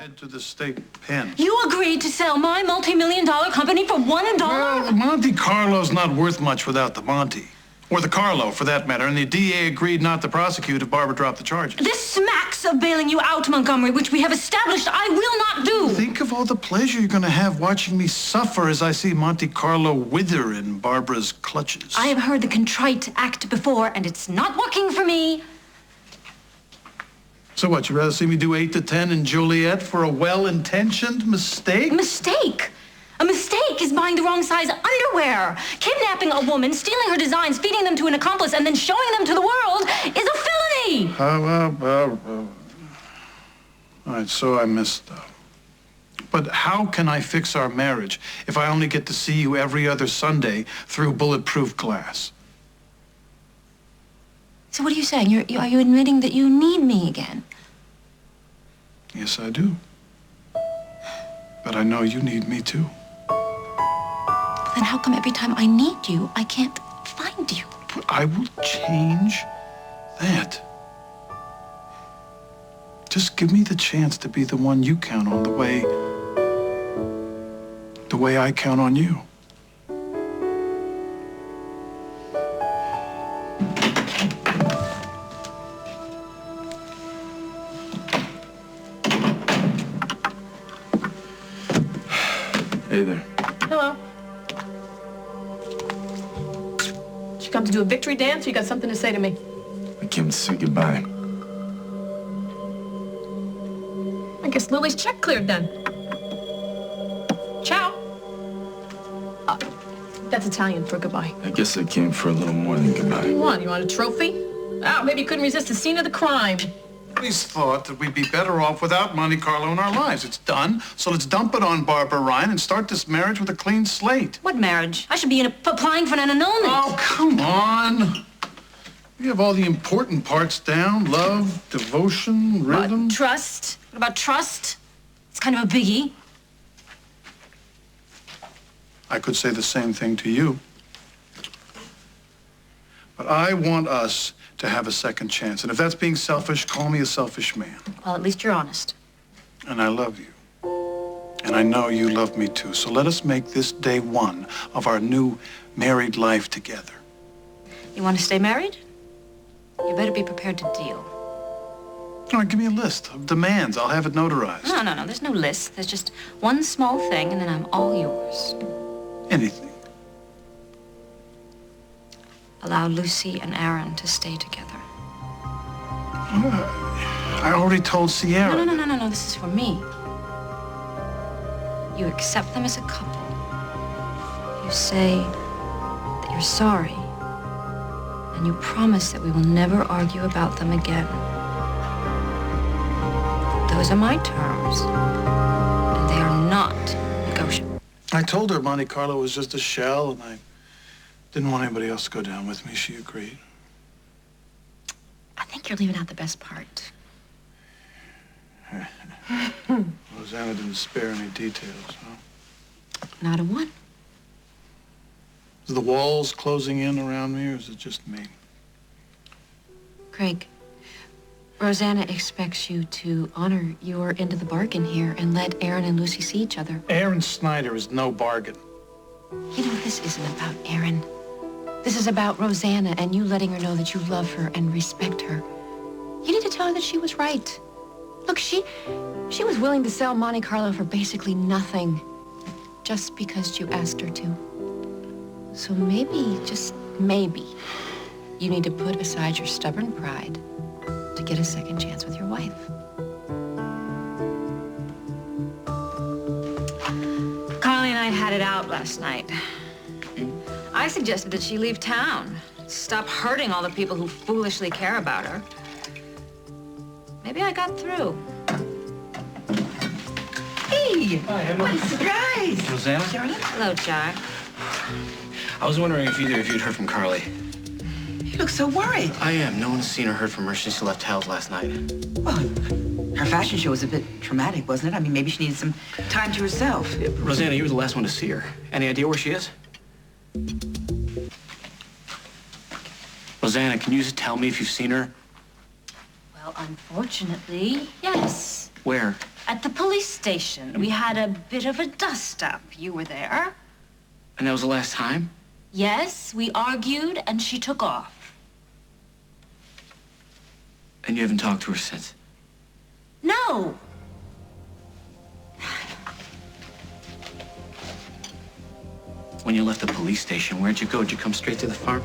Head to the state pen. You agreed to sell my multi-million-dollar company for $1. Well, Monte Carlo's not worth much without the Monte. Or the Carlo, for that matter. And the DA agreed not to prosecute if Barbara dropped the charges. This smacks of bailing you out, Montgomery, which we have established I will not do. Think of all the pleasure you're going to have watching me suffer as I see Monte Carlo wither in Barbara's clutches. I have heard the contrite act before, and it's not working for me. So what, you'd rather see me do 8 to 10 in Juliet for a well-intentioned mistake? A mistake? A mistake is buying the wrong size underwear. Kidnapping a woman, stealing her designs, feeding them to an accomplice, and then showing them to the world is a felony! All right, so I messed up. But how can I fix our marriage if I only get to see you every other Sunday through bulletproof glass? So what are you saying? Are you admitting that you need me again? Yes, I do. But I know you need me too. Then how come every time I need you, I can't find you? But I will change that. Just give me the chance to be the one you count on the way I count on you. Hey there. Hello. Did you come to do a victory dance, or you got something to say to me? I came to say goodbye. I guess Lily's check cleared then. Ciao. That's Italian for goodbye. I guess I came for a little more than What do goodbye. you want? You want a trophy? Oh, maybe you couldn't resist the scene of the crime. I always thought that we'd be better off without Monte Carlo in our lives. It's done, so let's dump it on Barbara Ryan and start this marriage with a clean slate. What marriage? I should be applying for an annulment. Oh, come on. We have all the important parts down. Love, devotion, rhythm. What, trust? What about trust? It's kind of a biggie. I could say the same thing to you. But I want us to have a second chance. And if that's being selfish, call me a selfish man. Well, at least you're honest. And I love you. And I know you love me too. So let us make this day one of our new married life together. You want to stay married? You better be prepared to deal. All right, give me a list of demands. I'll have it notarized. No. There's no list. There's just one small thing, and then I'm all yours. Anything. Allow Lucy and Aaron to stay together. I already told Sierra. No. This is for me. You accept them as a couple. You say that you're sorry. And you promise that we will never argue about them again. Those are my terms. And they are not negotiable. I told her Monte Carlo was just a shell, and I didn't want anybody else to go down with me. She agreed. I think you're leaving out the best part. Rosanna didn't spare any details, huh? Not a one. Is the walls closing in around me, or is it just me? Craig, Rosanna expects you to honor your end of the bargain here and let Aaron and Lucy see each other. Aaron Snyder is no bargain. You know, this isn't about Aaron. This is about Rosanna and you letting her know that you love her and respect her. You need to tell her that she was right. Look, she was willing to sell Monte Carlo for basically nothing just because you asked her to. So maybe, just maybe, you need to put aside your stubborn pride to get a second chance with your wife. Carly and I had it out last night. I suggested that she leave town, stop hurting all the people who foolishly care about her. Maybe I got through. Hey! Hi, Emma. What a surprise! Rosanna? Charlotte? Hello, Jack. I was wondering if either of you'd heard from Carly. You look so worried. I am. No one's seen or heard from her since she left Hal's last night. Well, her fashion show was a bit traumatic, wasn't it? I mean, maybe she needed some time to herself. Yeah, Rosanna, you were the last one to see her. Any idea where she is? Rosanna, can you just tell me if you've seen her? Well, unfortunately, yes. Where? At the police police station. We had a bit of a dust-up. You were there. And that was the last time? Yes, we argued, and she took off. And you haven't talked to her since? No. When you left the police station, where'd you go? Did you come straight to the farm?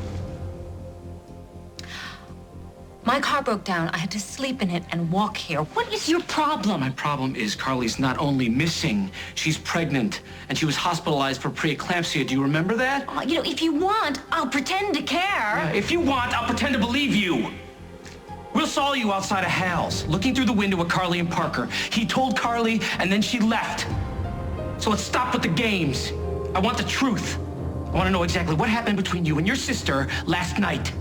My car broke down. I had to sleep in it and walk here. What is your problem? My problem is Carly's not only missing, she's pregnant, and she was hospitalized for preeclampsia. Do you remember that? You know, if you want, I'll pretend to care. Yeah, if you want, I'll pretend to believe you. Will saw you outside of Hal's, looking through the window at Carly and Parker. He told Carly, and then she left. So let's stop with the games. I want the truth. I want to know exactly what happened between you and your sister last night.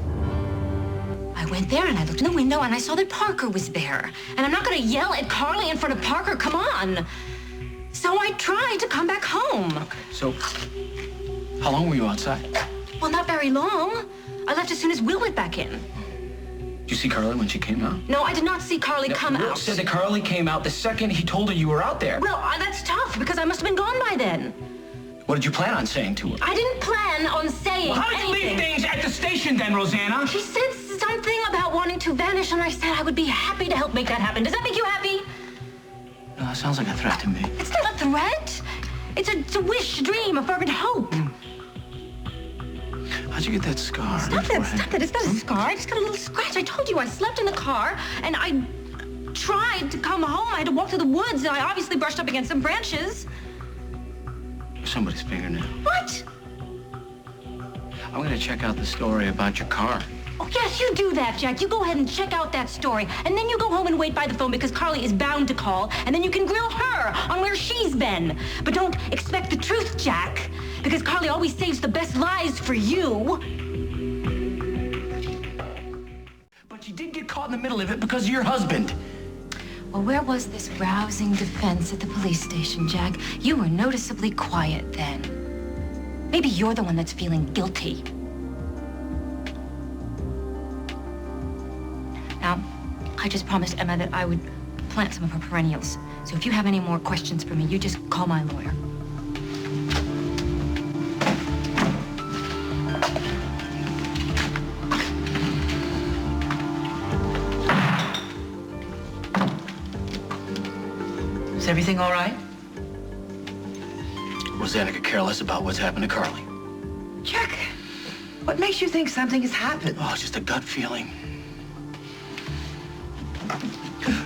I went there and I looked in the window and I saw that Parker was there. And I'm not going to yell at Carly in front of Parker. Come on. So I tried to come back home. Okay, so how long were you outside? Well, not very long. I left as soon as Will went back in. Did you see Carly when she came out? No, I did not see Carly come Will out. said that Carly came out the second he told her you were out there. Well, that's tough because I must have been gone by then. What did you plan on saying to her? I didn't plan on saying Well, how did you anything. leave things at the station then, Rosanna? She said something about wanting to vanish, and I said I would be happy to help make that happen. Does that make you happy? No, that sounds like a threat to me. It's not a threat. It's a wish, a dream, a fervent hope. How'd you get that scar? Stop that. It's not a scar. I just got a little scratch. I told you I slept in the car, and I tried to come home. I had to walk through the woods, and I obviously brushed up against some branches. Somebody's fingernail. What? I'm gonna check out the story about your car. Oh, yes, you do that, Jack. You go ahead and check out that story. And then you go home and wait by the phone because Carly is bound to call. And then you can grill her on where she's been. But don't expect the truth, Jack. Because Carly always saves the best lies for you. But you did get caught in the middle of it because of your husband. Well, where was this rousing defense at the police station, Jack? You were noticeably quiet then. Maybe you're the one that's feeling guilty. Now, I just promised Emma that I would plant some of her perennials. So if you have any more questions for me, you just call my lawyer. Is everything all right? Rosanna could care less about what's happened to Carly. Jack, what makes you think something has happened? Oh, it's just a gut feeling.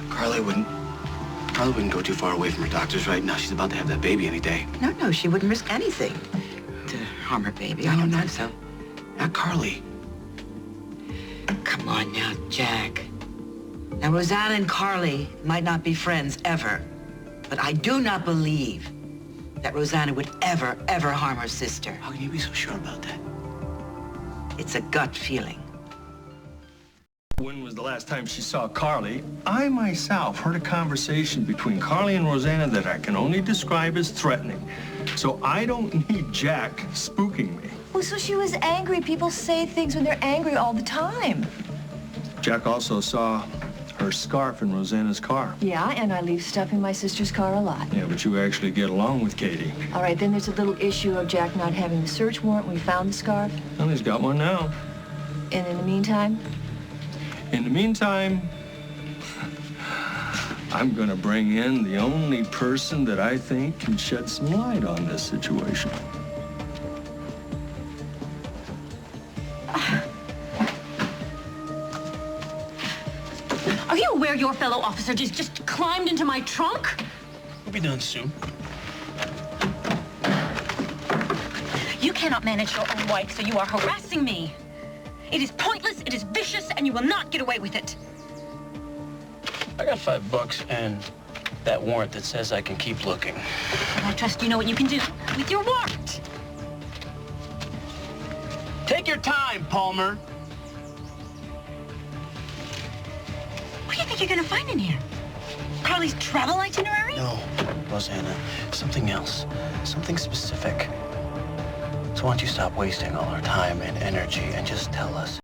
Carly wouldn't go too far away from her doctors right now. She's about to have that baby any day. No, she wouldn't risk anything to harm her baby. I don't think so. Not Carly. Come on now, Jack. Now, Rosanna and Carly might not be friends ever, but I do not believe that Rosanna would ever harm her sister. How can you be so sure about that? It's a gut feeling. When was the last time she saw Carly? I myself heard a conversation between Carly and Rosanna that I can only describe as threatening. So I don't need Jack spooking me. Well, so she was angry. People say things when they're angry all the time. Jack also saw her scarf in Rosanna's car. Yeah, and I leave stuff in my sister's car a lot. Yeah, but you actually get along with Katie. All right, then there's a little issue of Jack not having the search warrant when we found the scarf. Well, he's got one now. And in the meantime? In the meantime, I'm gonna bring in the only person that I think can shed some light on this situation. Are you aware your fellow officer just climbed into my trunk? We'll be done soon. You cannot manage your own wife, so you are harassing me. It is pointless, it is vicious, and you will not get away with it. I got $5 and that warrant that says I can keep looking. And I trust you know what you can do with your warrant. Take your time, Palmer. What do you think you're gonna find in here? Carly's travel itinerary? No, Rosanna, something else. Something specific. So why don't you stop wasting all our time and energy and just tell us?